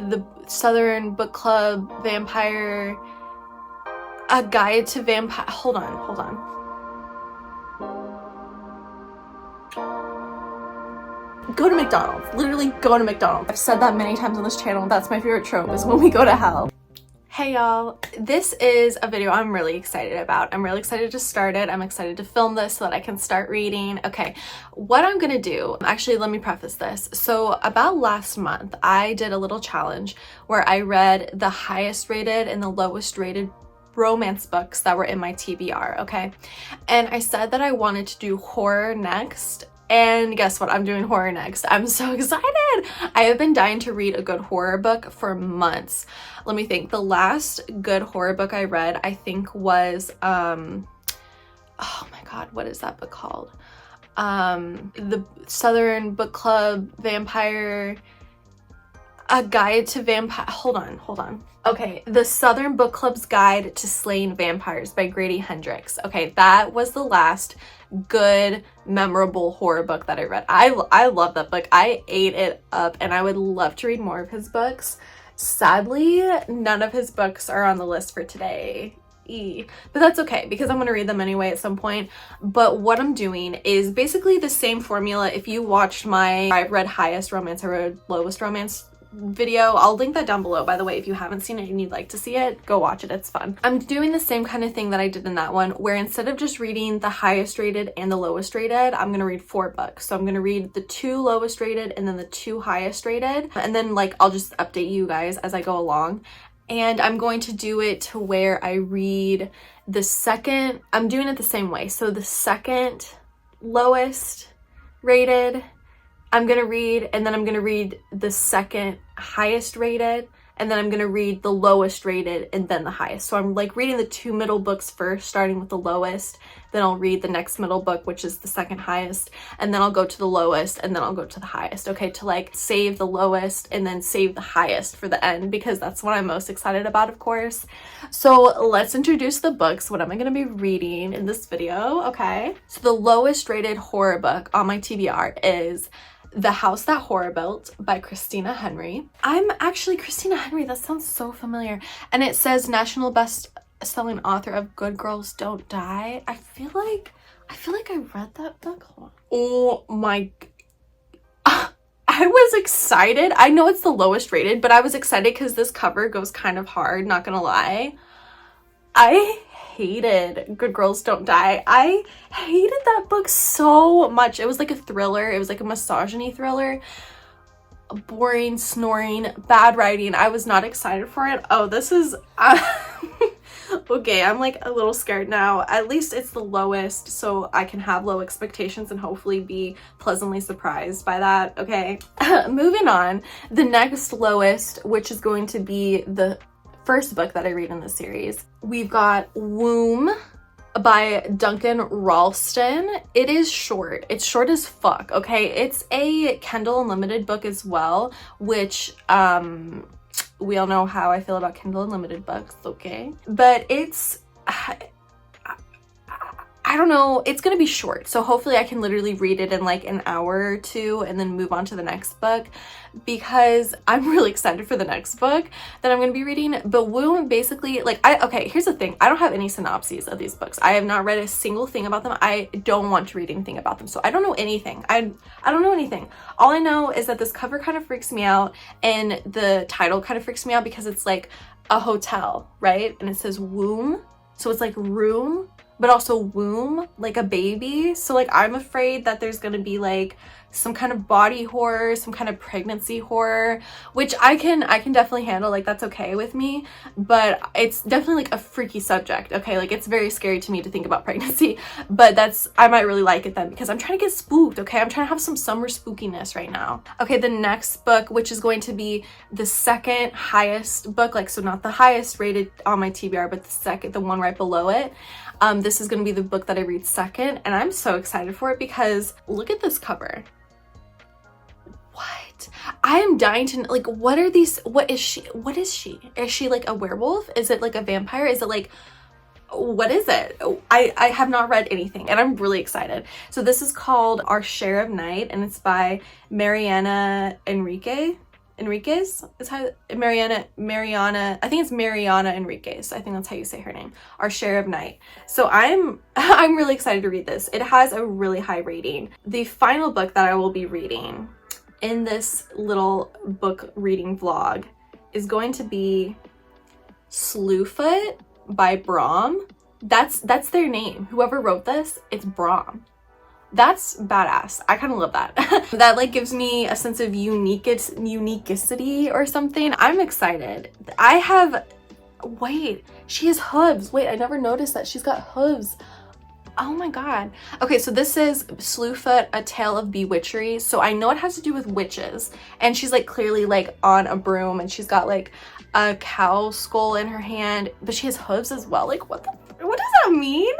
the Southern Book Club Vampire, a guide to vampire. Hold on. Go to McDonald's. Literally go to McDonald's. I've said that many times on this channel. That's my favorite trope, is when we go to hell. Hey y'all, this is a video I'm really excited about. I'm really excited to start it. I'm excited to film this so that I can start reading. Okay, what I'm gonna do, actually let me preface this. So about last month, I did a little challenge where I read the highest rated and the lowest rated romance books that were in my TBR, okay? And I said that I wanted to do horror next. And guess what? I'm doing horror next. I'm so excited. I have been dying to read a good horror book for months. Let me think. The last good horror book I read, I think was, oh my God, what is that book called? The Southern Book Club Vampire, a guide to vampire. Hold on. Okay, the Southern Book Club's Guide to Slaying Vampires by Grady Hendrix. Okay, that was the last good, memorable horror book that I read. I love that book. I ate it up, and I would love to read more of his books. Sadly, none of his books are on the list for today. But that's okay, because I'm going to read them anyway at some point. But what I'm doing is basically the same formula. If you watched my I've read highest romance, I read lowest romance video, I'll link that down below. By the way, if you haven't seen it and you'd like to see it, go watch it. It's fun. I'm doing the same kind of thing that I did in that one, where instead of just reading the highest rated and the lowest rated, I'm gonna read 4 books. So I'm gonna read the 2 lowest rated and then the 2 highest rated, and then like I'll just update you guys as I go along. And I'm going to do it to where I read the second, I'm doing it the same way. So the second lowest rated I'm gonna read, and then I'm gonna read the second highest rated, and then I'm gonna read the lowest rated and then the highest. So I'm like reading the 2 middle books first, starting with the lowest, then I'll read the next middle book, which is the second highest, and then I'll go to the lowest, and then I'll go to the highest, okay, to like save the lowest and then save the highest for the end, because that's what I'm most excited about, of course. So let's introduce the books, what am I gonna be reading in this video, okay? So the lowest rated horror book on my TBR is The House That Horror Built by Christina Henry. Christina Henry, that sounds so familiar. And it says national best-selling author of Good Girls Don't Die. I feel like I read that book. Hold on. Oh my, I was excited. I know it's the lowest rated, but I was excited because this cover goes kind of hard, not gonna lie. I hated Good Girls Don't Die. I hated that book so much. It was like a thriller. It was like a misogyny thriller. Boring, snoring, bad writing. I was not excited for it. Oh, this is okay, I'm like a little scared now. At least it's the lowest, so I can have low expectations and hopefully be pleasantly surprised by that, okay? Moving on, the next lowest, which is going to be the first book that I read in the series. We've got Womb by Duncan Ralston. It is short. It's short as fuck, okay? It's a Kindle Unlimited book as well, which we all know how I feel about Kindle Unlimited books, okay? But it's I don't know, it's gonna be short, so hopefully I can literally read it in like an hour or 2 and then move on to the next book, because I'm really excited for the next book that I'm gonna be reading. But Womb basically, like, okay, here's the thing, I don't have any synopses of these books. I have not read a single thing about them. I don't want to read anything about them, so I don't know anything. I don't know anything. All I know is that this cover kind of freaks me out, and the title kind of freaks me out because it's like a hotel, right? And it says womb, so it's like room, but also womb, like a baby. So like I'm afraid that there's gonna be like some kind of body horror, some kind of pregnancy horror, which I can definitely handle, like that's okay with me, but it's definitely like a freaky subject, okay? Like it's very scary to me to think about pregnancy, but I might really like it then, because I'm trying to get spooked, okay? I'm trying to have some summer spookiness right now. Okay, the next book, which is going to be the second highest book, like so not the highest rated on my TBR, but the one right below it. This is going to be the book that I read second, and I'm so excited for it because look at this cover. What? I am dying to, like, what are these? What is she? Is she like a werewolf? Is it like a vampire? Is it like, what is it? I have not read anything, and I'm really excited. So this is called Our Share of Night, and it's by Mariana Enrique. Enriquez is how Mariana, I think it's Mariana Enriquez. I think that's how you say her name. Our Share of Night. So I'm really excited to read this. It has a really high rating. The final book that I will be reading in this little book reading vlog is going to be Slewfoot by Brahm. That's their name. Whoever wrote this, it's Brahm. That's badass. I kind of love that. That like gives me a sense of uniquity or something. I'm excited. Wait, she has hooves. Wait, I never noticed that she's got hooves. Oh my god. Okay, so this is Slewfoot, A Tale of Bewitchery. So I know it has to do with witches, and she's like clearly like on a broom, and she's got like a cow skull in her hand, but she has hooves as well. Like what does that mean?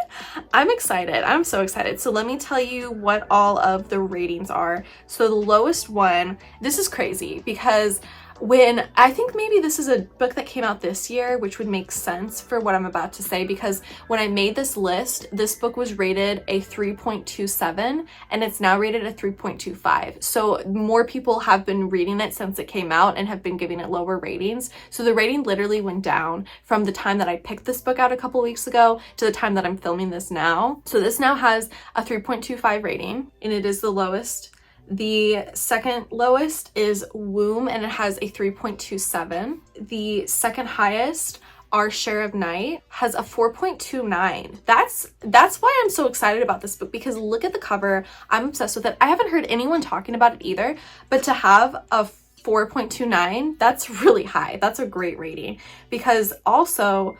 I'm excited. I'm so excited. So let me tell you what all of the ratings are. So the lowest one, this is crazy because when I think maybe this is a book that came out this year, which would make sense for what I'm about to say, because when I made this list, this book was rated a 3.27 and it's now rated a 3.25. So more people have been reading it since it came out and have been giving it lower ratings. So the rating literally went down from the time that I picked this book out a couple weeks ago to the time that I'm filming this now. So this now has a 3.25 rating, and it is the lowest. The second lowest is Womb, and it has a 3.27. The second highest, Our Share of Night, has a 4.29. That's why I'm so excited about this book, because look at the cover. I'm obsessed with it. I haven't heard anyone talking about it either, but to have a 4.29, that's really high. That's a great rating, because also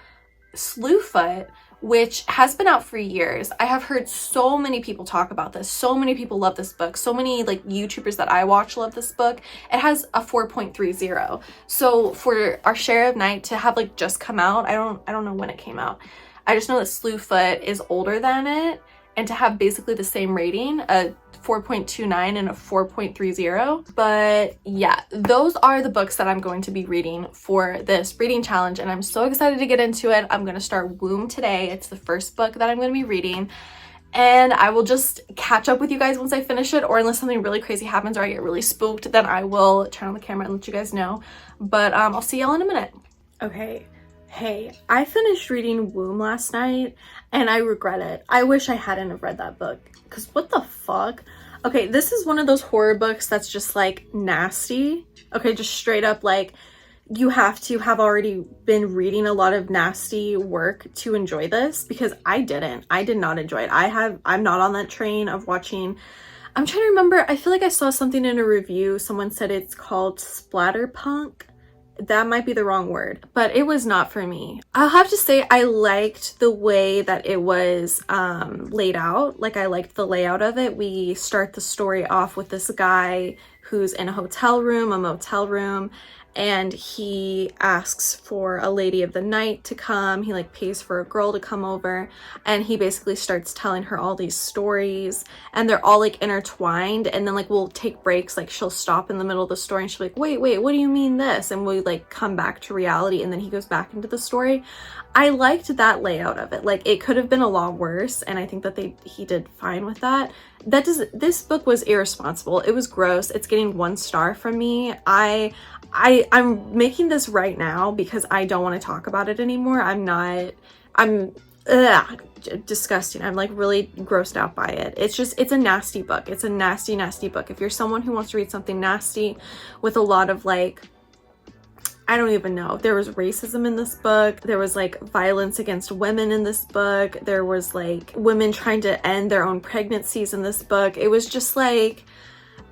Slewfoot, which has been out for years. I have heard so many people talk about this. So many people love this book. So many like YouTubers that I watch love this book. It has a 4.30. So for Our Share of Night to have like just come out, I don't know when it came out. I just know that Slewfoot is older than it, and to have basically the same rating, a 4.29 and a 4.30. But yeah, those are the books that I'm going to be reading for this reading challenge, and I'm so excited to get into it. I'm going to start Womb today. It's the first book that I'm going to be reading, and I will just catch up with you guys once I finish it, or unless something really crazy happens or I get really spooked, then I will turn on the camera and let you guys know. But I'll see y'all in a minute. Okay. Hey, I finished reading Womb last night and I regret it. I wish I hadn't have read that book, because what the fuck? Okay, this is one of those horror books that's just like nasty. Okay, just straight up like you have to have already been reading a lot of nasty work to enjoy this, because I didn't. I did not enjoy it. I'm not on that train of watching. I'm trying to remember. I feel like I saw something in a review. Someone said it's called splatterpunk. That might be the wrong word, but it was not for me. I'll have to say I liked the way that it was laid out. Like, I liked the layout of it. We start the story off with this guy who's in a motel room, and he asks for a lady of the night to come. He like pays for a girl to come over, and he basically starts telling her all these stories, and they're all like intertwined. And then like we'll take breaks, like she'll stop in the middle of the story and she'll be like, wait, what do you mean this? And we like come back to reality, and then he goes back into the story. I liked that layout of it. Like, it could have been a lot worse, and I think that he did fine with that. This book was irresponsible. It was gross. It's getting 1 star from me. I'm making this right now because I don't want to talk about it anymore. Disgusting. I'm like really grossed out by it. It's a nasty book. It's a nasty book. If you're someone who wants to read something nasty with a lot of like, I don't even know. There was racism in this book. There was like violence against women in this book. There was like women trying to end their own pregnancies in this book. It was just like,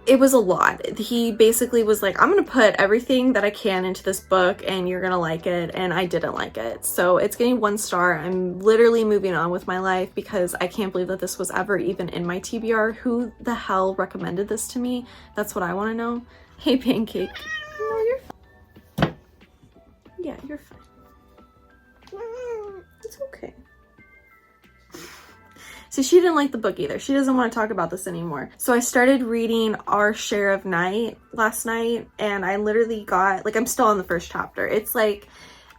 it was a lot. He basically was like, I'm gonna put everything that I can into this book and you're gonna like it, and I didn't like it. So it's getting 1 star. I'm literally moving on with my life because I can't believe that this was ever even in my TBR. Who the hell recommended this to me? That's what I want to know. Hey, Pancake. No, you're fine. Yeah, you're fine. It's okay. See, she didn't like the book either. She doesn't want to talk about this anymore. So I started reading Our Share of Night last night, and I literally got, like, I'm still on the first chapter. It's like,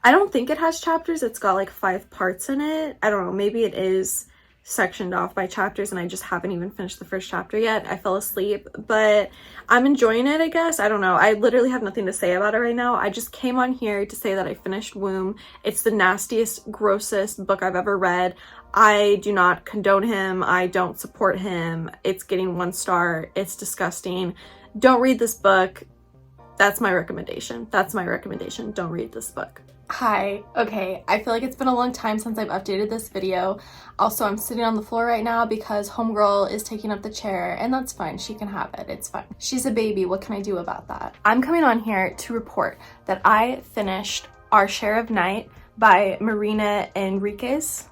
I don't think it has chapters. It's got like 5 parts in it. I don't know, maybe it is sectioned off by chapters and I just haven't even finished the first chapter yet. I fell asleep, but I'm enjoying it, I guess. I don't know. I literally have nothing to say about it right now. I just came on here to say that I finished Womb. It's the nastiest, grossest book I've ever read. I do not condone him. I don't support him. It's getting 1 star. It's disgusting. Don't read this book. That's my recommendation. That's my recommendation. Don't read this book. Hi. Okay, I feel like it's been a long time since I've updated this video. Also, I'm sitting on the floor right now because homegirl is taking up the chair, and that's fine. She can have it. It's fine. She's a baby. What can I do about that? I'm coming on here to report that I finished Our Share of Night by Marina Enriquez.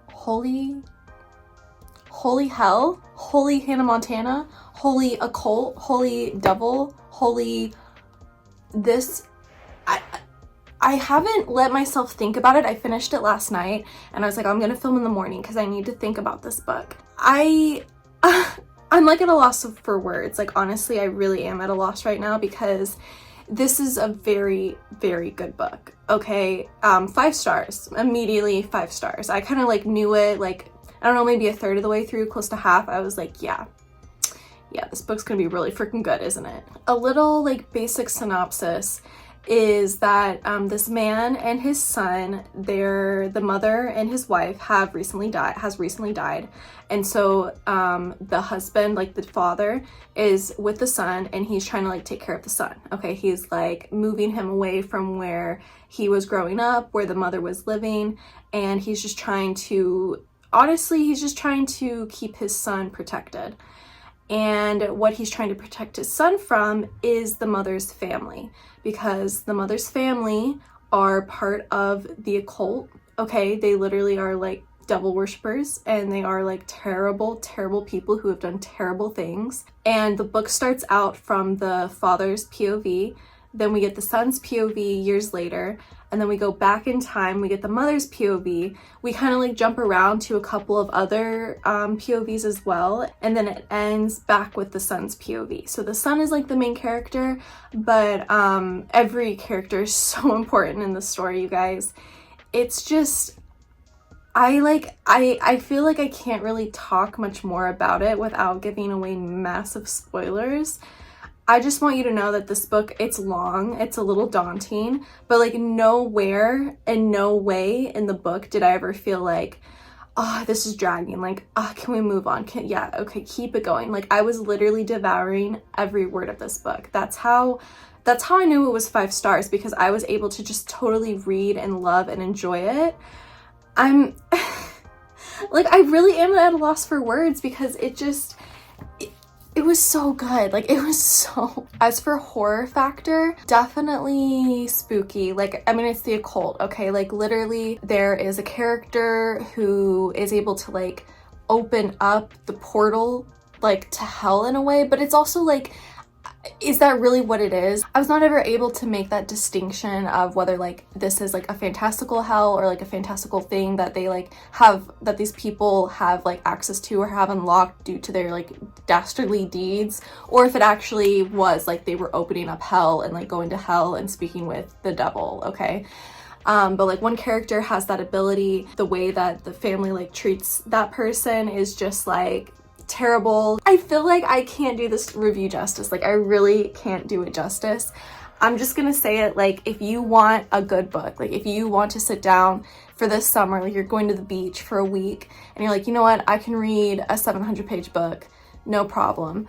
Holy hell, holy Hannah Montana, holy occult, holy devil, holy this. I haven't let myself think about it. I finished it last night and I was like, I'm gonna film in the morning because I need to think about this book. I'm like at a loss for words. Like, honestly, I really am at a loss right now because this is a very, very good book. Okay, 5 stars, immediately 5 stars. I kind of like knew it, like, I don't know, maybe a third of the way through, close to half. I was like, yeah, this book's gonna be really freaking good, isn't it? A little like basic synopsis is that this man and his son, the mother and his wife has recently died. And so the husband, like the father, is with the son and he's trying to like take care of the son. Okay, he's like moving him away from where he was growing up, where the mother was living, and he's just trying to, honestly, he's just trying to keep his son protected. And what he's trying to protect his son from is the mother's family, because the mother's family are part of the occult. Okay, they literally are like devil worshippers, and they are like terrible, terrible people who have done terrible things. And the book starts out from the father's POV, then we get the son's POV years later, and then we go back in time, we get the mother's POV. We kind of like jump around to a couple of other POVs as well, and then it ends back with the son's POV. So the son is like the main character, but every character is so important in the story, you guys. It's just, I feel like I can't really talk much more about it without giving away massive spoilers. I just want you to know that this book, it's long, it's a little daunting, but like nowhere and no way in the book did I ever feel like, oh, this is dragging, like, oh, can we move on? Yeah, okay, keep it going. Like, I was literally devouring every word of this book. That's how I knew it was 5 stars, because I was able to just totally read and love and enjoy it. I'm like, I really am at a loss for words because it was so good. Like, it was so... As for horror factor, definitely spooky. Like, I mean, it's the occult, okay? Like, literally, there is a character who is able to, like, open up the portal, like, to hell in a way, but it's also, like, is that really what it is? I was not ever able to make that distinction of whether like this is like a fantastical hell or like a fantastical thing that they like have, that these people have like access to or have unlocked due to their like dastardly deeds, or if it actually was like they were opening up hell and like going to hell and speaking with the devil, okay? But like one character has that ability. The way that the family like treats that person is just like terrible. I feel like I can't do this review justice. Like, I really can't do it justice. I'm just gonna say it, like, if you want a good book, like if you want to sit down for this summer, like you're going to the beach for a week and you're like, you know what, I can read a 700-page book, no problem.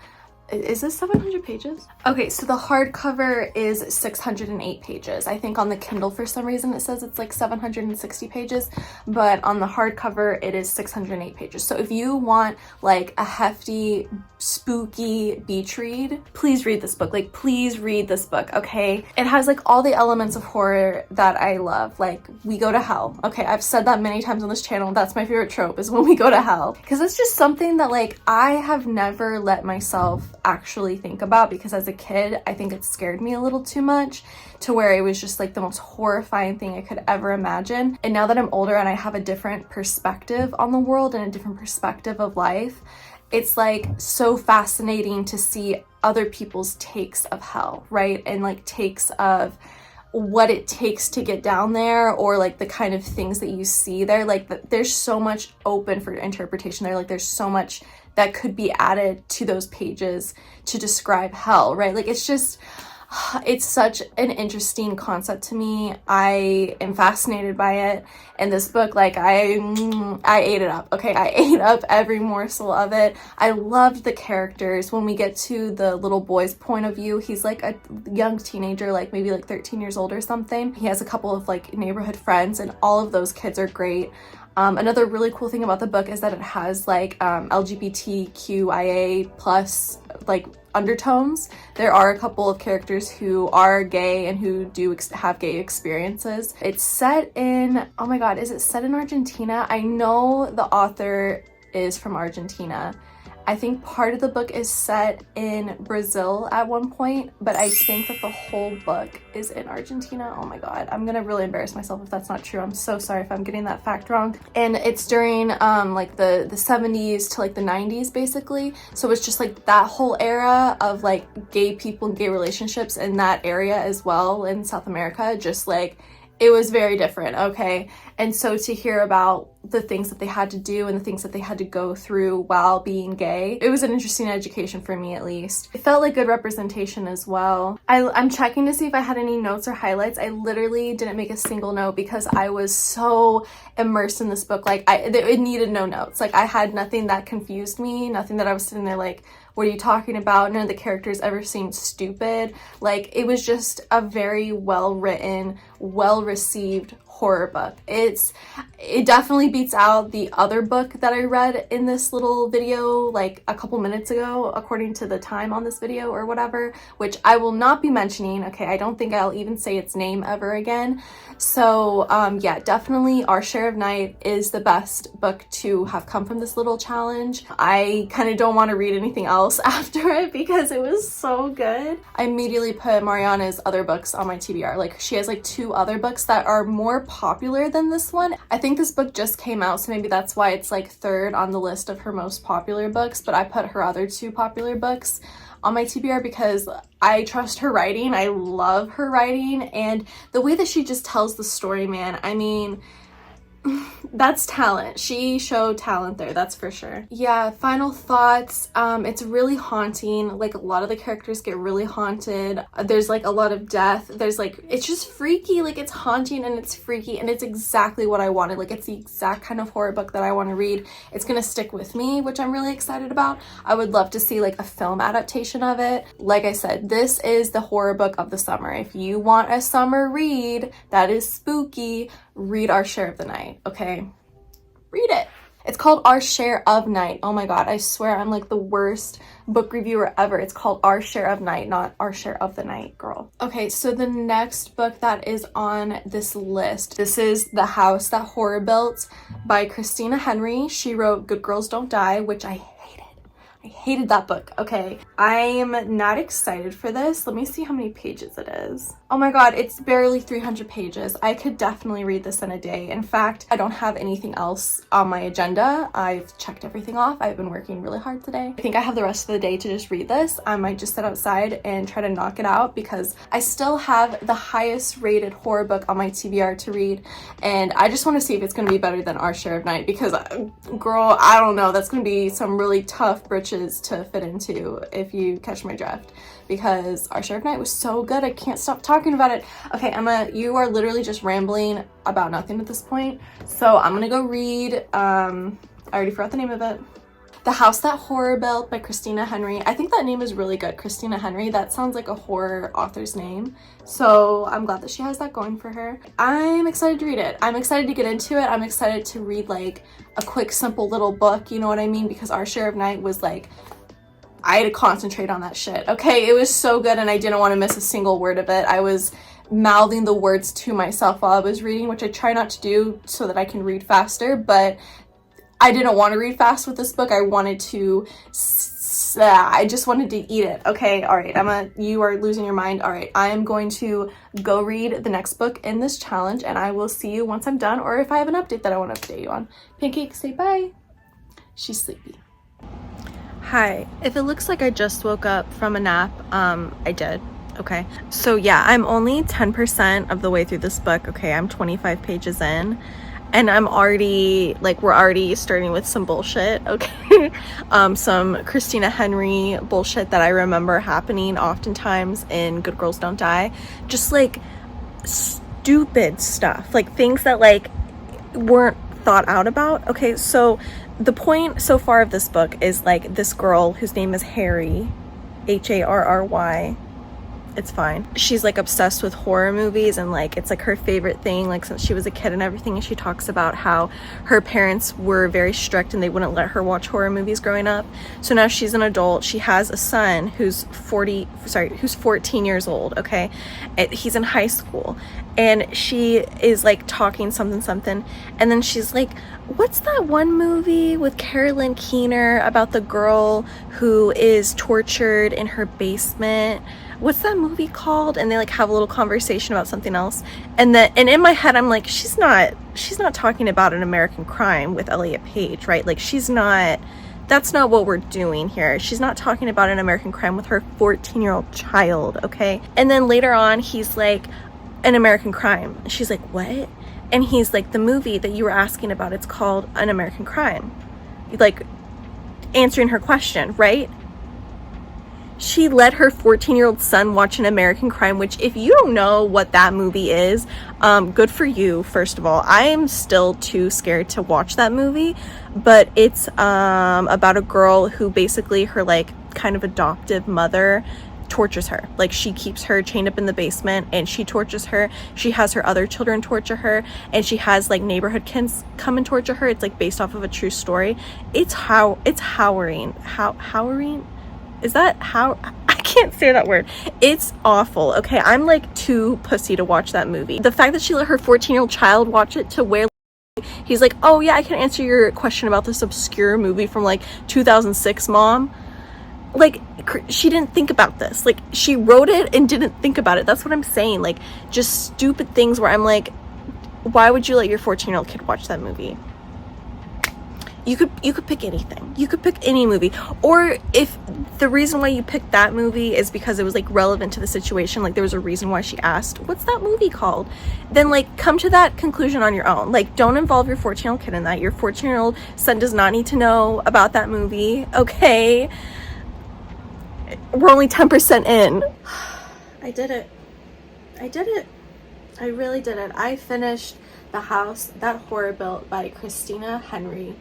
Is this 700 pages? Okay, so the hardcover is 608 pages. I think on the Kindle for some reason it says it's like 760 pages, but on the hardcover it is 608 pages. So if you want like a hefty, spooky beach read, please read this book. Like, please read this book, okay? It has like all the elements of horror that I love. Like, we go to hell. Okay, I've said that many times on this channel. That's my favorite trope, is when we go to hell. Because it's just something that like I have never let myself actually think about, because as a kid I think it scared me a little too much, to where it was just like the most horrifying thing I could ever imagine. And now that I'm older and I have a different perspective on the world and a different perspective of life, it's like so fascinating to see other people's takes of hell, right? And like takes of what it takes to get down there, or like the kind of things that you see there. Like there's so much open for interpretation there. Like there's so much that could be added to those pages to describe hell, right? Like it's just, it's such an interesting concept to me. I am fascinated by it. And this book, like I ate it up. Okay, I ate up every morsel of it. I loved the characters. When we get to the little boy's point of view, he's like a young teenager, like maybe like 13 years old or something. He has a couple of like neighborhood friends, and all of those kids are great. Another really cool thing about the book is that it has like LGBTQIA plus like undertones. There are a couple of characters who are gay and who do have gay experiences. It's set in, oh my god, is it set in Argentina? I know the author is from Argentina. I think part of the book is set in Brazil at one point, but I think that the whole book is in Argentina. Oh my god, I'm gonna really embarrass myself if that's not true. I'm so sorry if I'm getting that fact wrong. And it's during like the 70s to like the 90s basically. So it's just like that whole era of like gay people and gay relationships in that area as well in South America. Just like, it was very different, okay? And so to hear about the things that they had to do and the things that they had to go through while being gay, it was an interesting education for me, at least. It felt like good representation as well. I'm checking to see if I had any notes or highlights. I literally didn't make a single note because I was so immersed in this book. Like it needed no notes. Like I had nothing that confused me, nothing that I was sitting there like, what are you talking about? None of the characters ever seemed stupid. Like it was just a very well written, well received horror book. It definitely beats out the other book that I read in this little video like a couple minutes ago, according to the time on this video or whatever, which I will not be mentioning. Okay, I don't think I'll even say its name ever again. So yeah, definitely Our Share of Night is the best book to have come from this little challenge. I kind of don't want to read anything else after it because it was so good. I immediately put Mariana's other books on my TBR. Like she has like 2 other books that are more popular than this one. I think this book just came out, so maybe that's why it's like 3rd on the list of her most popular books, but I put her other 2 popular books on my TBR because I trust her writing. I love her writing, and the way that she just tells the story, man, I mean, that's talent. She showed talent there, that's for sure. Yeah, final thoughts. It's really haunting. Like a lot of the characters get really haunted. There's like a lot of death. There's like, it's just freaky. Like it's haunting and it's freaky, and it's exactly what I wanted. Like it's the exact kind of horror book that I want to read. It's gonna stick with me, which I'm really excited about. I would love to see like a film adaptation of it. Like I said, this is the horror book of the summer. If you want a summer read that is spooky, read Our Share of the Night, okay? Read it. It's called Our Share of Night. Oh my god, I swear I'm like the worst book reviewer ever. It's called Our Share of Night, not Our Share of the Night, girl. Okay, so the next book that is on this list, this is The House That Horror Built by Christina Henry. She wrote Good Girls Don't Die, which I hated that book. Okay, I'm not excited for this. Let me see how many pages it is. Oh my god, it's barely 300 pages. I could definitely read this in a day. In fact, I don't have anything else on my agenda. I've checked everything off. I've been working really hard today. I think I have the rest of the day to just read this. I might just sit outside and try to knock it out because I still have the highest rated horror book on my TBR to read, and I just want to see if it's going to be better than Our Share of Night because, girl, I don't know. That's going to be some really tough britches to fit into, if you catch my drift, because Our Share of Night was so good. I can't stop talking about it. Okay, you are literally just rambling about nothing at this point, so I'm gonna go read, I already forgot the name of it. The House That Horror Built by Christina Henry. I think that name is really good, Christina Henry. That sounds like a horror author's name. So I'm glad that she has that going for her. I'm excited to read it. I'm excited to get into it. I'm excited to read like a quick, simple little book, you know what I mean? Because Our Share of Night was like, I had to concentrate on that shit. Okay, it was so good and I didn't want to miss a single word of it. I was mouthing the words to myself while I was reading, which I try not to do so that I can read faster, but I didn't want to read fast with this book. I wanted to, I just wanted to eat it. Okay, all right, you are losing your mind. All right, I am going to go read the next book in this challenge, and I will see you once I'm done, or if I have an update that I want to update you on. Pancake, say bye. She's sleepy. Hi, if it looks like I just woke up from a nap, I did. Okay, so yeah, I'm only 10% of the way through this book. Okay, I'm 25 pages in, and I'm already, like, we're already starting with some bullshit, okay? Some Christina Henry bullshit that I remember happening oftentimes in Good Girls Don't Die. Just, like, stupid stuff. Like, things that, like, weren't thought out about. Okay, so the point so far of this book is, like, this girl whose name is Harry, Harry. It's fine. She's like obsessed with horror movies, and like it's like her favorite thing, like since she was a kid and everything. And she talks about how her parents were very strict and they wouldn't let her watch horror movies growing up. So now she's an adult. She has a son who's 14 years old. Okay, he's in high school, and she is like talking something, and then she's like, what's that one movie with Carolyn Keener about the girl who is tortured in her basement? What's that movie called? And they like have a little conversation about something else, and in my head I'm like, she's not talking about An American Crime with Elliot Page, right? Like that's not what we're doing here. She's not talking about An American Crime with her 14-year-old child, okay? And then later on he's like, An American Crime. She's like, what? And he's like, the movie that you were asking about, it's called An American Crime. Like answering her question, right? She let her 14-year-old son watch An American Crime, which if you don't know what that movie is, good for you, first of all. I am still too scared to watch that movie, but it's about a girl who basically her like kind of adoptive mother tortures her. Like she keeps her chained up in the basement and she tortures her. She has her other children torture her, and she has like neighborhood kids come and torture her. It's like based off of a true story. It's howling. Is that how? I can't say that word. It's awful. Okay, I'm like too pussy to watch that movie. The fact that she let her 14-year-old child watch it to where he's like, oh yeah, I can answer your question about this obscure movie from like 2006, mom. Like, she didn't think about this. Like, she wrote it and didn't think about it. That's what I'm saying. Like, just stupid things where I'm like, why would you let your 14-year-old kid watch that movie? You could pick anything. You could pick any movie. Or if the reason why you picked that movie is because it was like relevant to the situation, like there was a reason why she asked, what's that movie called? Then like come to that conclusion on your own. Like don't involve your 14-year-old kid in that. Your 14-year-old son does not need to know about that movie, okay? We're only 10% in. I did it. I really did it. I finished The House That Horror Built by Christina Henry.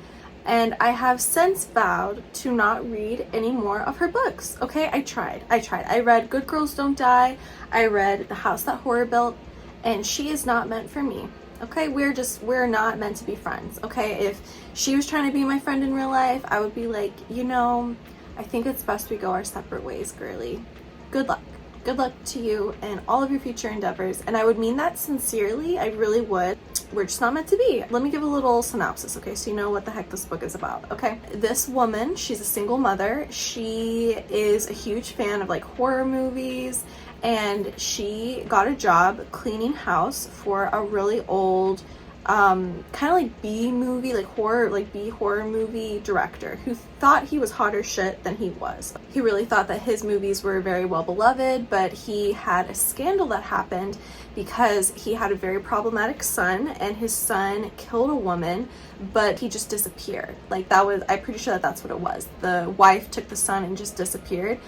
And I have since vowed to not read any more of her books. Okay, I tried. I read Good Girls Don't Die. I read The House That Horror Built. And she is not meant for me. Okay, we're not meant to be friends. Okay, if she was trying to be my friend in real life, I would be like, you know, I think it's best we go our separate ways, girly. Good luck. Good luck to you and all of your future endeavors. And I would mean that sincerely. I really would. We're just not meant to be. Let me give a little synopsis, okay, so you know what the heck this book is about, okay? This woman, she's a single mother. She is a huge fan of like horror movies, and she got a job cleaning house for a really old kind of like B movie, like horror, like B horror movie director who thought he was hotter shit than he was. He really thought that his movies were very well beloved, but he had a scandal that happened because he had a very problematic son, and his son killed a woman, but he just disappeared. Like that was, I'm pretty sure that that's what it was. The wife took the son and just disappeared.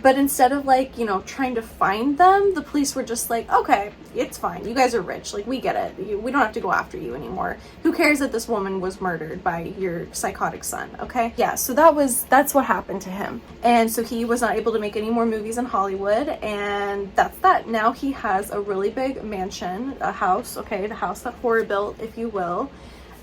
But instead of like, you know, trying to find them, the police were just like, okay, it's fine. You guys are rich. Like, we get it. We don't have to go after you anymore. Who cares that this woman was murdered by your psychotic son, okay? Yeah, so that's what happened to him. And so he was not able to make any more movies in Hollywood, and that's that. Now he has a really big mansion, a house, okay, the house that horror built, if you will,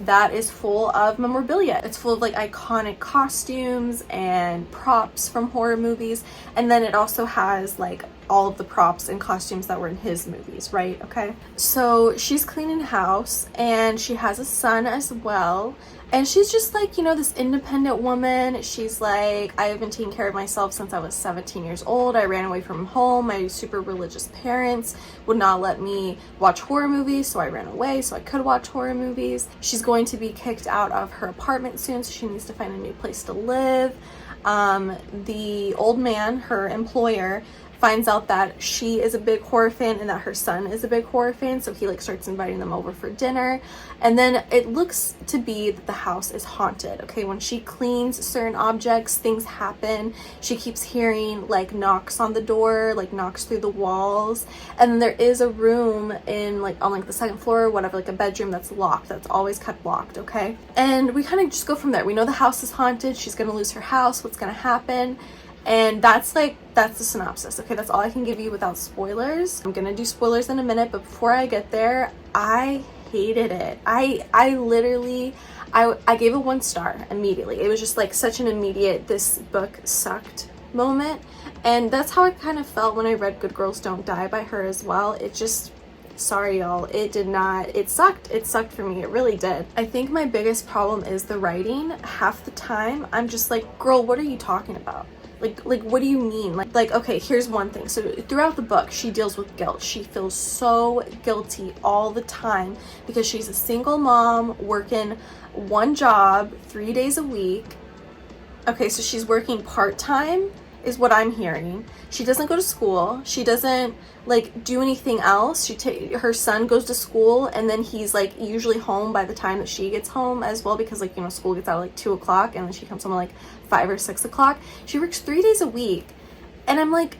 that is full of memorabilia. It's full of like iconic costumes and props from horror movies, and then it also has like all of the props and costumes that were in his movies, right? Okay, so she's cleaning house and she has a son as well, and she's just like, you know, this independent woman. She's like, I have been taking care of myself since I was 17 years old. I ran away from home. My super religious parents would not let me watch horror movies, so I ran away so I could watch horror movies. She's going to be kicked out of her apartment soon, so she needs to find a new place to live. The old man, her employer, finds out that she is a big horror fan and that her son is a big horror fan, so he like starts inviting them over for dinner. And then it looks to be that the house is haunted. Okay, when she cleans certain objects, things happen. She keeps hearing like knocks on the door, like knocks through the walls. And then there is a room in like on like the second floor or whatever, like a bedroom that's locked, that's always kept locked. Okay, and we kind of just go from there. We know the house is haunted. She's gonna lose her house. What's gonna happen? And that's the synopsis. Okay, that's all I can give you without spoilers. I'm gonna do spoilers in a minute, but before I get there, I hated it. I literally gave it 1 star immediately. It was just like such an immediate this book sucked moment. And that's how I kind of felt when I read Good Girls Don't Die by her as well. It just, sorry y'all, it sucked for me. It really did. I think my biggest problem is the writing. Half the time I'm just like, girl, what are you talking about? Like what do you mean? Like okay, here's one thing. So throughout the book, she deals with guilt. She feels so guilty all the time because she's a single mom working 1 job 3 days a week. Okay, so she's working part-time is what I'm hearing. She doesn't go to school. She doesn't like do anything else. Her son goes to school, and then he's like usually home by the time that she gets home as well, because like, you know, school gets out at like 2 o'clock and then she comes home at like 5 or 6 o'clock. She works 3 days a week. And I'm like,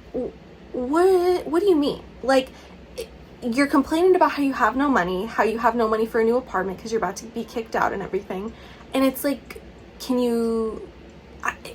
what do you mean? Like, you're complaining about how you have no money for a new apartment because you're about to be kicked out and everything. And it's like,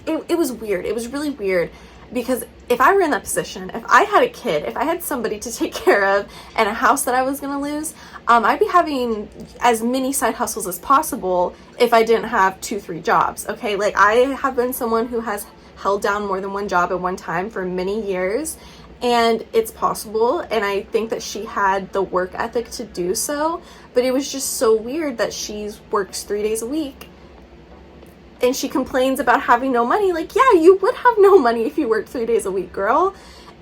it was weird. It was really weird, because if I were in that position, if I had a kid, if I had somebody to take care of and a house that I was gonna lose, I'd be having as many side hustles as possible if I didn't have 2-3 jobs. Okay, like I have been someone who has held down more than 1 job at one time for many years, and it's possible, and I think that she had the work ethic to do so. But it was just so weird that she works 3 days a week and she complains about having no money. Like, yeah, you would have no money if you worked 3 days a week, girl.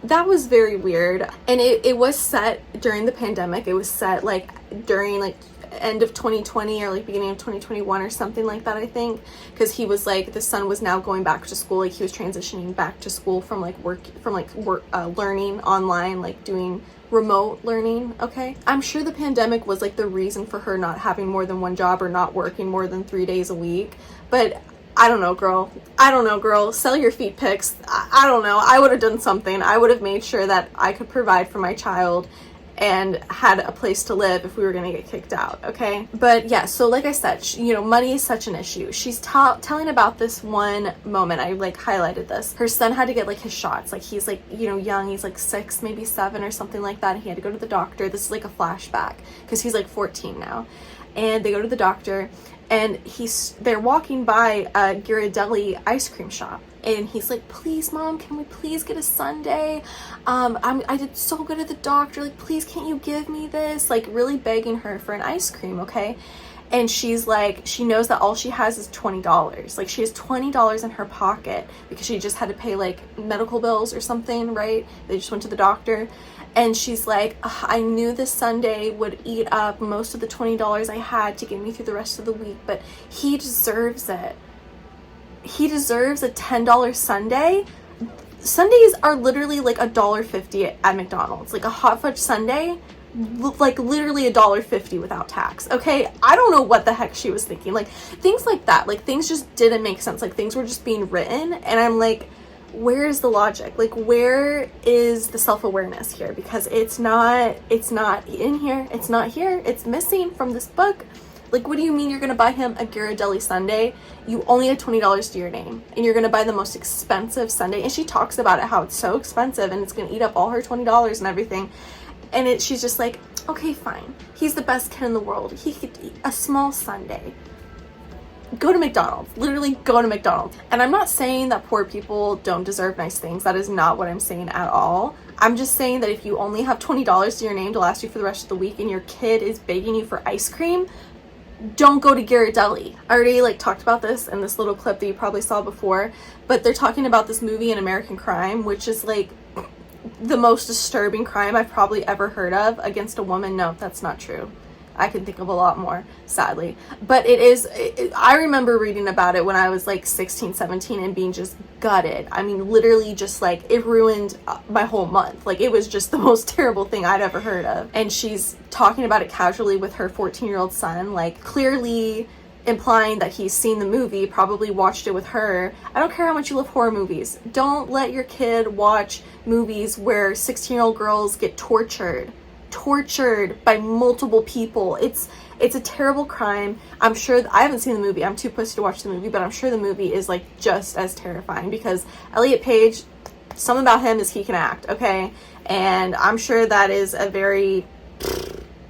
That was very weird. And it was set during the pandemic. It was set like during like end of 2020 or like beginning of 2021 or something like that, I think, because he was like, the son was now going back to school. Like he was transitioning back to school from learning online, like doing remote learning. Okay, I'm sure the pandemic was like the reason for her not having more than 1 job or not working more than 3 days a week. But I don't know, girl. Sell your feet pics. I don't know. I would have done something. I would have made sure that I could provide for my child and had a place to live if we were going to get kicked out. Okay, but yeah, so like I said, you know, money is such an issue. She's telling about this one moment. I like highlighted this. Her son had to get like his shots. Like he's like, you know, young. He's like 6, maybe 7 or something like that. He had to go to the doctor. This is like a flashback because he's like 14 now. And they go to the doctor, and they're walking by a Ghirardelli ice cream shop, and he's like, please mom, can we please get a sundae? I did so good at the doctor, like please can't you give me this? Like really begging her for an ice cream. Okay, and she's like, she knows that all she has is $20. Like she has $20 in her pocket because she just had to pay like medical bills or something, right? They just went to the doctor. And she's like, I knew this sundae would eat up most of the $20 I had to get me through the rest of the week, but he deserves it. He deserves a $10 sundae. Sundaes are literally like $1.50 at McDonald's. Like a hot fudge sundae, like literally $1.50 without tax. Okay, I don't know what the heck she was thinking. Like things like that, like things just didn't make sense. Like things were just being written, and I'm like, where is the logic? Like where is the self-awareness here? Because it's not in here. It's not here. It's missing from this book. Like, what do you mean you're gonna buy him a Ghirardelli sundae? You only had $20 to your name, and you're gonna buy the most expensive sundae. And she talks about it, how it's so expensive and it's gonna eat up all her $20 and everything. And she's just like, okay, fine. He's the best kid in the world. He could eat a small sundae. Go to McDonald's. Literally go to McDonald's. And I'm not saying that poor people don't deserve nice things. That is not what I'm saying at all. I'm just saying that if you only have $20 to your name to last you for the rest of the week and your kid is begging you for ice cream, don't go to Ghirardelli. I already like talked about this in this little clip that you probably saw before, but they're talking about this movie, An American Crime, which is like the most disturbing crime I've probably ever heard of against a woman. No, that's not true. I can think of a lot more, sadly. But it is, I remember reading about it when I was like 16, 17 and being just gutted. I mean, literally just like, it ruined my whole month. Like, it was just the most terrible thing I'd ever heard of. And she's talking about it casually with her 14-year-old son, like clearly implying that he's seen the movie, probably watched it with her. I don't care how much you love horror movies. Don't let your kid watch movies where 16-year-old girls get tortured by multiple people. It's a terrible crime. I'm sure I haven't seen the movie. I'm too pussy to watch the movie, but I'm sure the movie is like just as terrifying because Elliot Page, something about him is he can act, okay? And I'm sure that is a very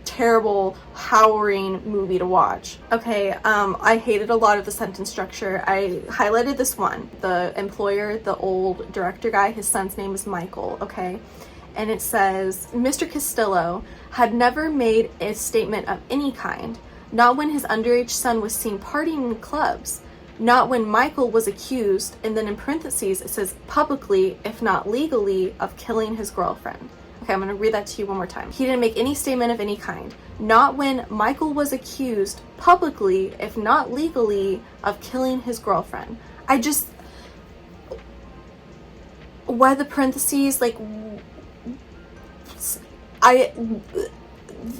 terrible, harrowing movie to watch. Okay, I hated a lot of the sentence structure. I highlighted this one. The employer, the old director guy, his son's name is Michael, okay? And it says, Mr. Castillo had never made a statement of any kind, not when his underage son was seen partying in clubs, not when Michael was accused, and then in parentheses it says publicly, if not legally, of killing his girlfriend. Okay, I'm going to read that to you one more time. He didn't make any statement of any kind, not when Michael was accused publicly, if not legally, of killing his girlfriend. Why the parentheses? Like,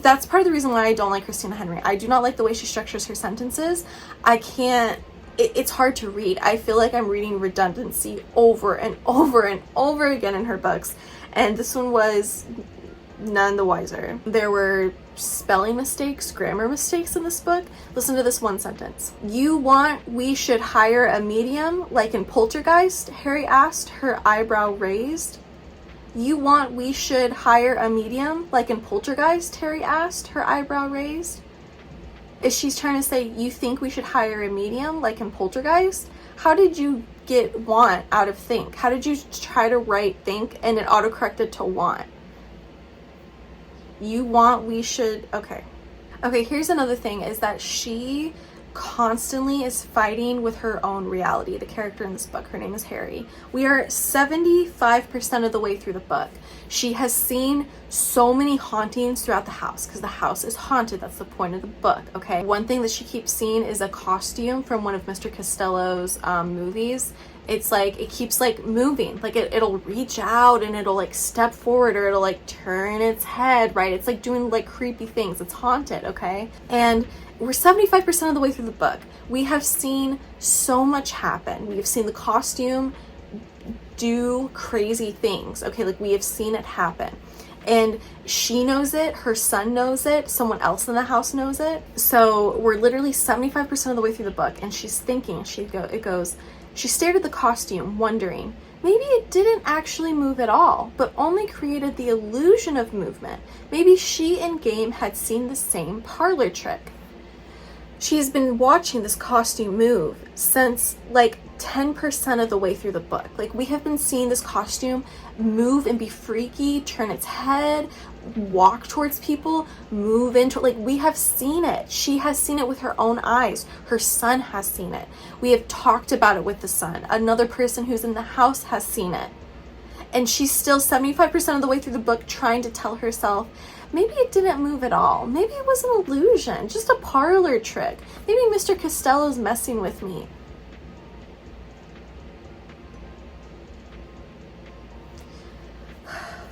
that's part of the reason why I don't like Christina Henry. I do not like the way she structures her sentences. It's hard to read. I feel like I'm reading redundancy over and over and over again in her books. And this one was none the wiser. There were spelling mistakes, grammar mistakes in this book. Listen to this one sentence. You want we should hire a medium like in Poltergeist? Harry asked, her eyebrow raised. You want we should hire a medium like in Poltergeist? Harry asked, her eyebrow raised. Is she trying to say, you think we should hire a medium like in Poltergeist? How did you get want out of think? How did you try to write think and it autocorrected to want? You want we should, okay. Okay, here's another thing is that she constantly is fighting with her own reality. The character in this book, her name is Harry. We are 75% of the way through the book. She has seen so many hauntings throughout the house because the house is haunted. That's the point of the book, okay? One thing that she keeps seeing is a costume from one of Mr. Costello's movies. It's like, it keeps like moving, like it'll reach out and it'll like step forward or it'll like turn its head, right? It's like doing like creepy things. It's haunted, okay? And we're 75% of the way through the book. We have seen so much happen. We have seen the costume do crazy things, okay? Like we have seen it happen. And she knows it, her son knows it, someone else in the house knows it. So we're literally 75% of the way through the book and she's thinking, she stared at the costume, wondering, maybe it didn't actually move at all, but only created the illusion of movement. Maybe she in game had seen the same parlor trick. She has been watching this costume move since like 10% of the way through the book. Like we have been seeing this costume move and be freaky, turn its head, walk towards people, move into, like we have seen it. She has seen it with her own eyes. Her son has seen it. We have talked about it with the son. Another person who's in the house has seen it. And she's still 75% of the way through the book trying to tell herself, maybe it didn't move at all. Maybe it was an illusion, just a parlor trick. Maybe Mr. Costello's messing with me.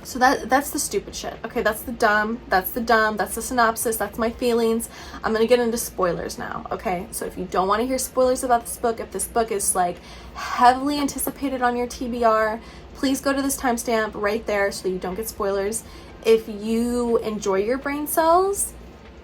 So that's the stupid shit. Okay, that's the dumb, that's the synopsis, that's my feelings. I'm gonna get into spoilers now, okay? So if you don't want to hear spoilers about this book, if this book is like heavily anticipated on your TBR, please go to this timestamp right there so that you don't get spoilers. If you enjoy your brain cells,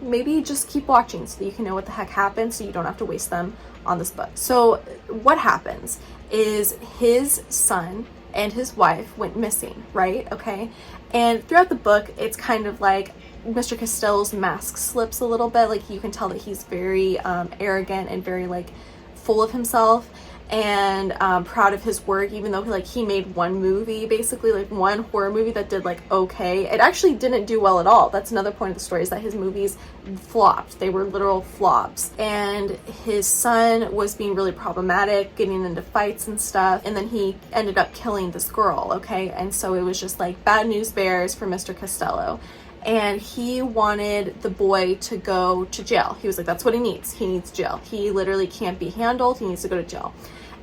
maybe just keep watching so that you can know what the heck happened so you don't have to waste them on this book. So what happens is his son and his wife went missing, right? Okay. And throughout the book, it's kind of like Mr. Costello's mask slips a little bit. Like you can tell that he's very arrogant and very like full of himself and proud of his work, even though he made one movie, basically like one horror movie that did like okay. It actually didn't do well at all. That's another point of the story, is that his movies flopped. They were literal flops. And his son was being really problematic, getting into fights and stuff, and then he ended up killing this girl, okay? And so it was just like bad news bears for Mr. Costello. and he wanted the boy to go to jail. He was like, that's what he needs jail. He literally can't be handled, he needs to go to jail.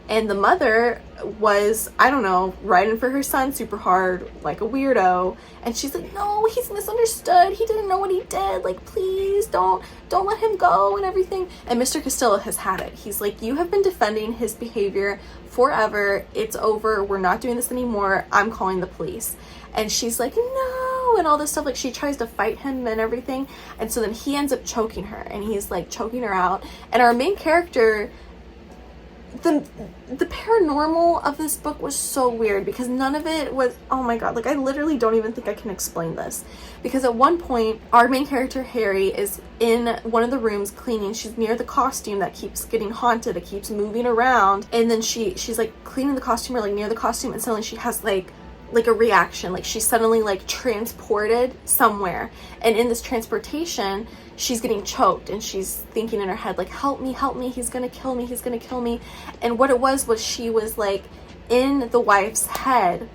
And the mother was, I don't know, riding for her son super hard, like a weirdo. And she's like, no, he's misunderstood. He didn't know what he did. Like, please don't let him go and everything. And Mr. Costello has had it. He's like, you have been defending his behavior forever. It's over. We're not doing this anymore. I'm calling the police. And she's like, no, and all this stuff. Like, she tries to fight him and everything. And so then he ends up choking her, and he's like choking her out. And our main character, the paranormal of this book was so weird, because none of it was, oh my god, like I literally don't even think I can explain this. Because at one point our main character Harry is in one of the rooms cleaning. She's near the costume that keeps getting haunted, it keeps moving around, and then she's like cleaning the costume, or like near the costume, and suddenly she has like a reaction, like she's suddenly like transported somewhere, and in this transportation she's getting choked, and she's thinking in her head like, help me, he's gonna kill me. And what it was she was like in the wife's head.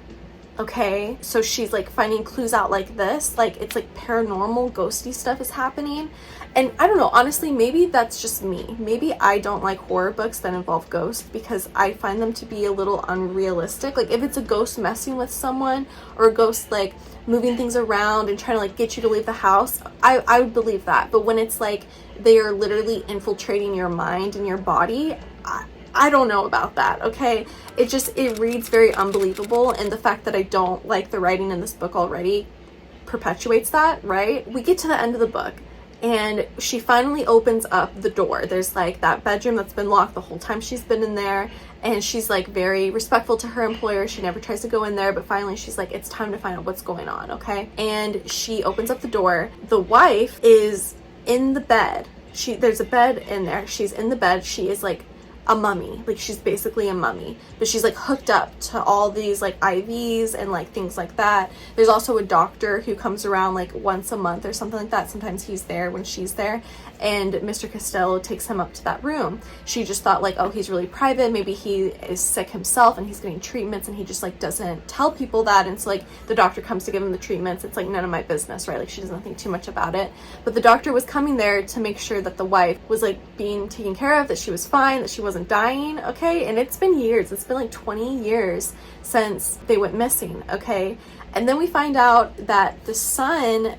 Okay, so she's like finding clues out like this, like it's like paranormal ghosty stuff is happening. And I don't know, honestly, maybe that's just me. Maybe I don't like horror books that involve ghosts, because I find them to be a little unrealistic. Like if it's a ghost messing with someone, or a ghost like moving things around and trying to like get you to leave the house, I would believe that. But when it's like they are literally infiltrating your mind and your body, I don't know about that, okay? It reads very unbelievable, and the fact that I don't like the writing in this book already perpetuates that, right? We get to the end of the book, and she finally opens up the door. There's like that bedroom that's been locked the whole time she's been in there, and she's like very respectful to her employer. She never tries to go in there, but finally she's like, it's time to find out what's going on, okay? And she opens up the door. The wife is in the bed. There's a bed in there. She's in the bed. She is like a mummy, like she's basically a mummy, but she's like hooked up to all these like IVs and like things like that. There's also a doctor who comes around like once a month or something like that. Sometimes he's there when she's there, and Mr. Costello takes him up to that room. She just thought like, oh, he's really private, maybe he is sick himself and he's getting treatments, and he just like doesn't tell people that. And so like the doctor comes to give him the treatments, it's like none of my business, right? Like she doesn't think too much about it. But the doctor was coming there to make sure that the wife was like being taken care of, that she was fine, that she wasn't dying, okay? And it's been years, it's been like 20 years since they went missing, okay? And then we find out that the son,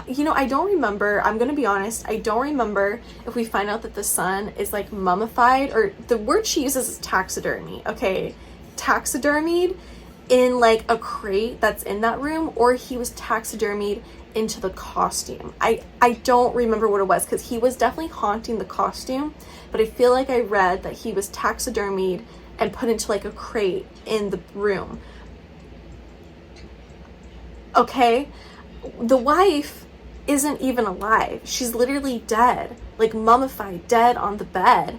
you know, I don't remember, I'm gonna be honest, I don't remember if we find out that the son is like mummified, or the word she uses is taxidermy, okay? Taxidermied in like a crate that's in that room, or he was taxidermied into the costume. I don't remember what it was, because he was definitely haunting the costume, but I feel like I read that he was taxidermied and put into like a crate in the room. Okay, the wife isn't even alive. She's literally dead, like mummified, dead on the bed,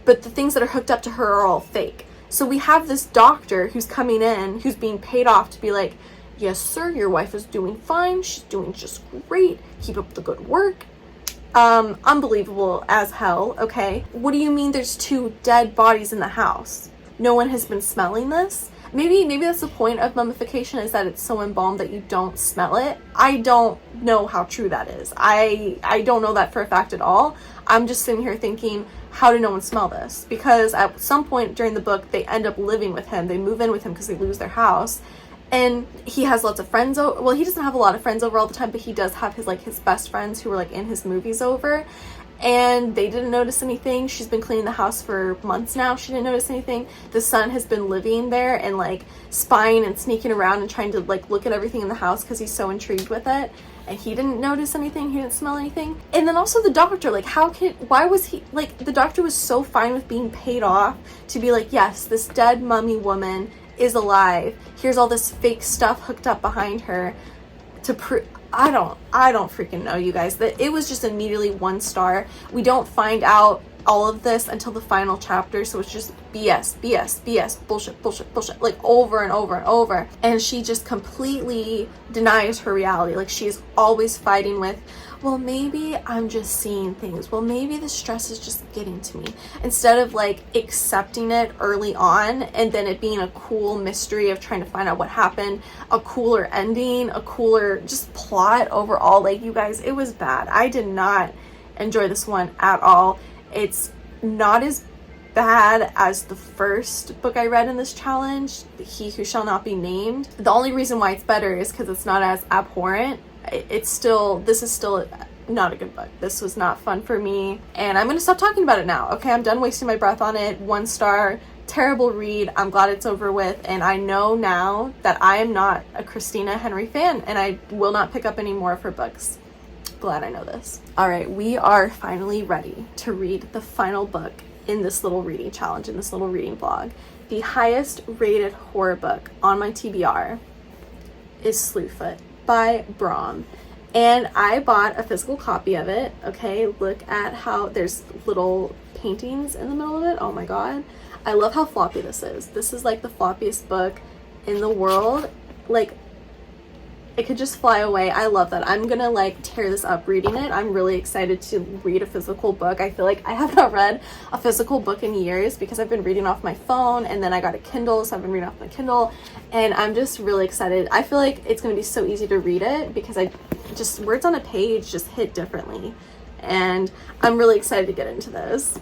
but the things that are hooked up to her are all fake. So we have this doctor who's coming in, who's being paid off to be like, yes sir, your wife is doing fine, she's doing just great, keep up the good work. Unbelievable as hell, okay? What do you mean there's 2 dead bodies in the house? No one has been smelling this? Maybe that's the point of mummification, is that it's so embalmed that you don't smell it. I don't know how true that is. I don't know that for a fact at all. I'm just sitting here thinking, how did no one smell this? Because at some point during the book, they end up living with him. They move in with him because they lose their house. And he has lots of friends over. Well, he doesn't have a lot of friends over all the time, but he does have his best friends who were like in his movies over. And they didn't notice anything. She's been cleaning the house for months now. She didn't notice anything. The son has been living there and like spying and sneaking around and trying to like look at everything in the house because he's so intrigued with it. And he didn't notice anything. He didn't smell anything. And then also the doctor, like why was he, like the doctor was so fine with being paid off to be like, yes, this dead mummy woman is alive. Here's all this fake stuff hooked up behind her to prove. I don't freaking know, you guys. That it was just immediately 1 star. We don't find out all of this until the final chapter, so it's just BS, BS, BS, bullshit, bullshit, bullshit, like over and over and over. And she just completely denies her reality. Like, she's always fighting with, well, maybe I'm just seeing things. Well, maybe the stress is just getting to me. Instead of like accepting it early on and then it being a cool mystery of trying to find out what happened, a cooler ending, a cooler just plot overall. Like, you guys, it was bad. I did not enjoy this one at all. It's not as bad as the first book I read in this challenge, He Who Shall Not Be Named. The only reason why it's better is because it's not as abhorrent. This is still not a good book. This was not fun for me, and I'm gonna stop talking about it now. Okay, I'm done wasting my breath on it. 1 star, terrible read. I'm glad it's over with, and I know now that I am not a Christina Henry fan, and I will not pick up any more of her books. Glad I know this. All right, we are finally ready to read the final book in this little reading challenge, in this little reading vlog. The highest rated horror book on my TBR is Slewfoot by Brahm, and I bought a physical copy of it. Okay, look at how there's little paintings in the middle of it. Oh my god, I love how floppy this is. This is like the floppiest book in the world. Like, it could just fly away. I love that. I'm gonna like tear this up reading it. I'm really excited to read a physical book. I feel like I have not read a physical book in years because I've been reading off my phone, and then I got a Kindle, so I've been reading off my Kindle, and I'm just really excited. I feel like it's gonna be so easy to read it because words on a page just hit differently, and I'm really excited to get into this.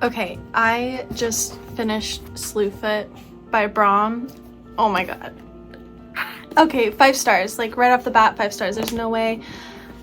Okay, I just finished Slewfoot by Brahm. Oh my god. Okay, 5 stars. Like right off the bat, 5 stars. There's no way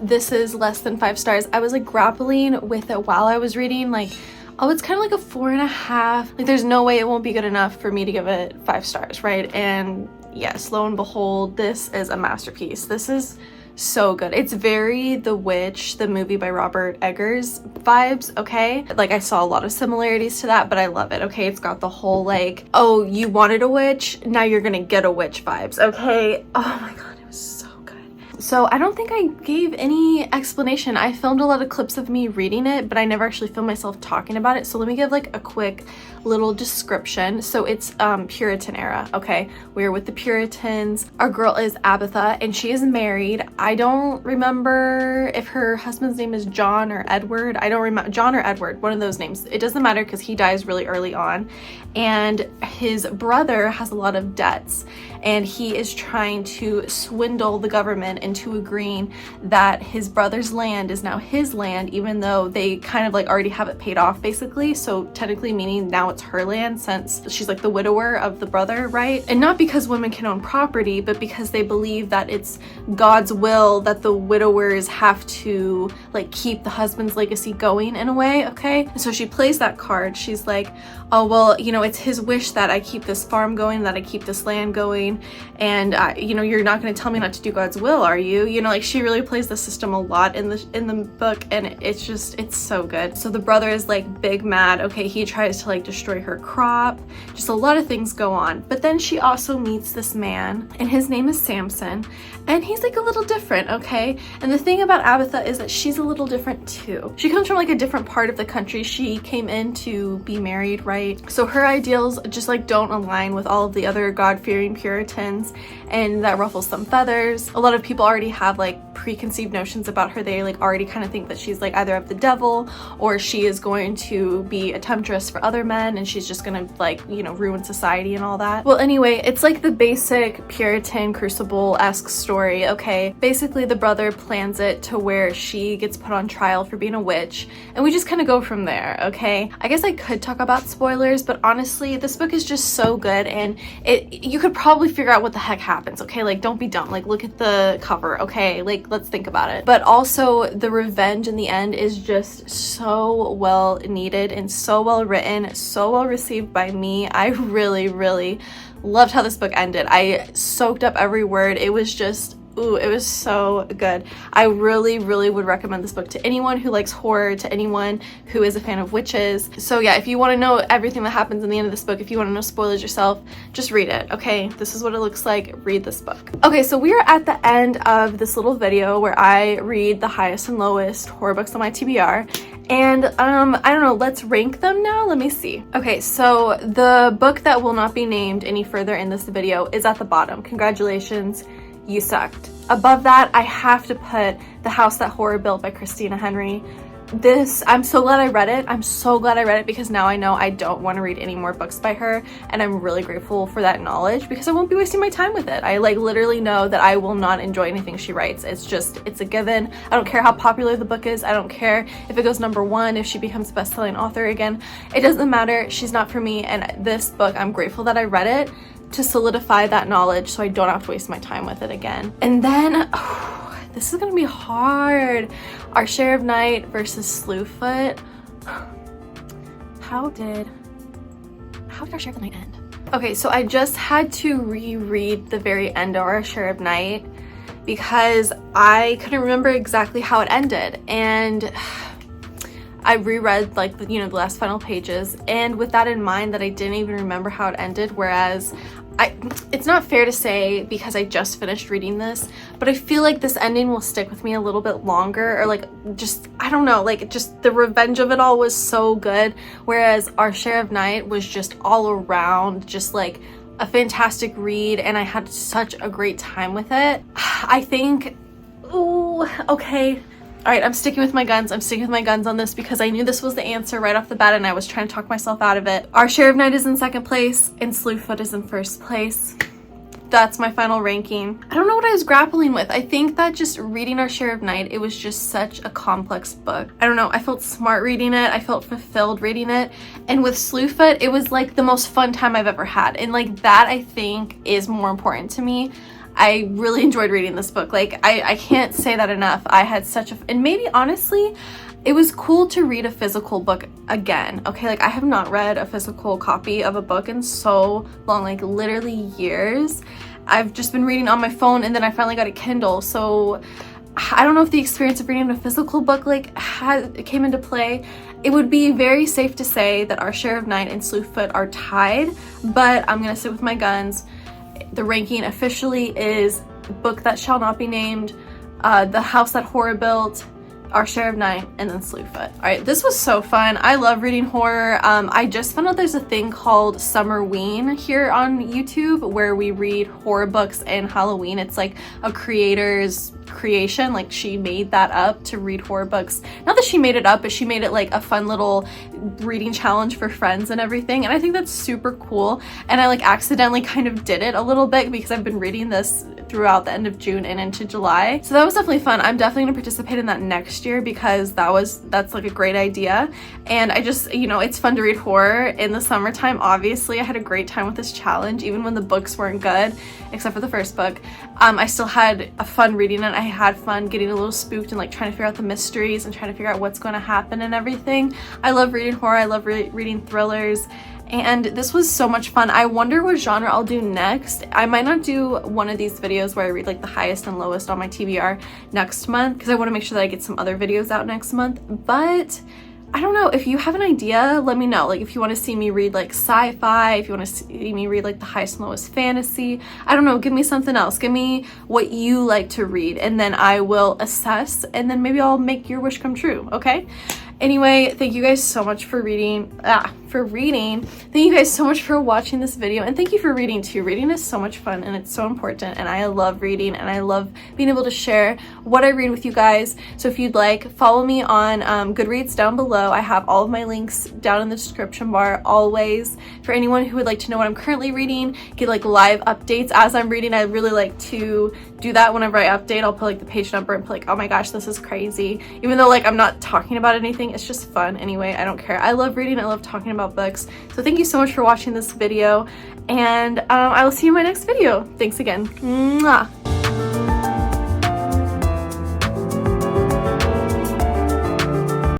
this is less than 5 stars. I was like grappling with it while I was reading, like, oh, it's kind of like a 4.5. Like there's no way it won't be good enough for me to give it 5 stars, right? And yes, lo and behold, this is a masterpiece. This is so good. It's very The Witch, the movie by Robert Eggers vibes, okay? Like I saw a lot of similarities to that, but I love it, okay? It's got the whole like, oh, you wanted a witch, now you're gonna get a witch vibes, okay? Oh my god, it was so good. So I don't think I gave any explanation. I filmed a lot of clips of me reading it, but I never actually filmed myself talking about it. So let me give like a quick little description. So it's Puritan era, okay? We're with the Puritans. Our girl is Abatha and she is married. I don't remember if her husband's name is John or Edward. I don't remember, John or Edward, one of those names. It doesn't matter because he dies really early on, and his brother has a lot of debts and he is trying to swindle the government into agreeing that his brother's land is now his land, even though they kind of like already have it paid off basically. So technically meaning now it's her land since she's like the widower of the brother, right? And not because women can own property, but because they believe that it's God's will that the widowers have to like keep the husband's legacy going in a way, okay? So she plays that card. She's like, oh, well, you know, it's his wish that I keep this farm going, that I keep this land going, and you know, you're not going to tell me not to do God's will, are you? You know, like she really plays the system a lot in the book, and it's just, it's so good. So the brother is like big mad, okay? He tries to like destroy her crop. Just a lot of things go on. But then she also meets this man, and his name is Samson, and he's like a little different, okay? And the thing about Abatha is that she's a little different too. She comes from like a different part of the country. She came in to be married, right? So her ideals just like don't align with all of the other God-fearing Puritans, and that ruffles some feathers. A lot of people already have like preconceived notions about her. They like already kind of think that she's like either of the devil, or she is going to be a temptress for other men, and she's just gonna like, you know, ruin society and all that. Well, anyway, it's like the basic Puritan Crucible-esque story, okay? Basically, the brother plans it to where she gets put on trial for being a witch, and we just kind of go from there, okay? I guess I could talk about spoilers, but honestly, this book is just so good, and you could probably figure out what the heck happens, okay? Like, don't be dumb. Like, look at the cover, okay? Like, let's think about it. But also, the revenge in the end is just so well needed and so well written, so well received by me. I really, really loved how this book ended. I soaked up every word. It was just, ooh, it was so good. I really, really would recommend this book to anyone who likes horror, to anyone who is a fan of witches. So yeah, if you want to know everything that happens in the end of this book, if you want to know spoilers yourself, just read it, okay? This is what it looks like. Read this book. Okay, so we are at the end of this little video where I read the highest and lowest horror books on my TBR. And I don't know, let's rank them now. Let me see. Okay, so the book that will not be named any further in this video is at the bottom. Congratulations, you sucked. Above that, I have to put The House That Horror Built by Christina Henry. This, I'm so glad I read it. I'm so glad I read it because now I know I don't want to read any more books by her, and I'm really grateful for that knowledge because I won't be wasting my time with it. I like literally know that I will not enjoy anything she writes. It's just, it's a given. I don't care how popular the book is. I don't care if it goes #1, if she becomes a best-selling author again. It doesn't matter. She's not for me, and this book, I'm grateful that I read it to solidify that knowledge so I don't have to waste my time with it again. And then, this is gonna be hard. Our Share of Night versus Slewfoot. How did Our Share of the Night end? Okay, so I just had to reread the very end of Our Share of Night because I couldn't remember exactly how it ended, and I reread like the, you know, the last final pages, and with that in mind that I didn't even remember how it ended, whereas it's not fair to say because I just finished reading this, but I feel like this ending will stick with me a little bit longer, or like just, I don't know, like just the revenge of it all was so good, whereas Our Share of Night was just all around just like a fantastic read, and I had such a great time with it. I think, ooh, okay. All right, I'm sticking with my guns. I'm sticking with my guns on this because I knew this was the answer right off the bat, and I was trying to talk myself out of it. Our Share of Night is in second place, and Slewfoot is in first place. that's my final ranking. I don't know what I was grappling with. I think that just reading Our Share of Night, it was just such a complex book. I don't know, I felt smart reading it, I felt fulfilled reading it, and with Slewfoot, it was like the most fun time I've ever had, and like that I think is more important to me. I really enjoyed reading this book. Like I can't say that enough. I had such a, and maybe honestly, it was cool to read a physical book again. Okay, like I have not read a physical copy of a book in so long, like literally years. I've just been reading on my phone, and then I finally got a Kindle. So I don't know if the experience of reading a physical book like came into play. It would be very safe to say that Our Share of Night and Slewfoot are tied, but I'm gonna sit with my guns. The ranking officially is Book That Shall Not Be Named, The House That Horror Built, Our Share of Night, and then Slewfoot. All right, this was so fun. I love reading horror. I just found out there's a thing called Summerween here on YouTube where we read horror books and Halloween. It's like a creator's creation, like she made that up to read horror books. Not that she made it up, but she made it like a fun little reading challenge for friends and everything, and I think that's super cool. And I like accidentally kind of did it a little bit because I've been reading this throughout the end of June and into July, so that was definitely fun. I'm definitely gonna participate in that next year because that's like a great idea. And I just, you know, it's fun to read horror in the summertime. Obviously I had a great time with this challenge, even when the books weren't good, except for the first book. I still had a fun reading it. I had fun getting a little spooked and like trying to figure out the mysteries and trying to figure out what's going to happen and everything. I love reading horror. I love reading thrillers, and this was so much fun. I wonder what genre I'll do next. I might not do one of these videos where I read like the highest and lowest on my TBR next month because I want to make sure that I get some other videos out next month, but I don't know. If you have an idea, let me know. Like if you want to see me read like sci-fi, if you want to see me read like the highest and lowest fantasy, I don't know, give me something else. Give me what you like to read, and then I will assess, and then maybe I'll make your wish come true, okay? Anyway, thank you guys so much for reading. Thank you guys so much for watching this video, and thank you for reading too. Reading is so much fun and it's so important, and I love reading, and I love being able to share what I read with you guys. So if you'd like, follow me on Goodreads down below. I have all of my links down in the description bar always. For anyone who would like to know what I'm currently reading, get like live updates as I'm reading. I really like to do that whenever I update. I'll put like the page number and put like, oh my gosh, this is crazy. Even though like I'm not talking about anything, it's just fun anyway. I don't care. I love reading. I love talking about books. So thank you so much for watching this video, and I will see you in my next video. Thanks again. Mwah.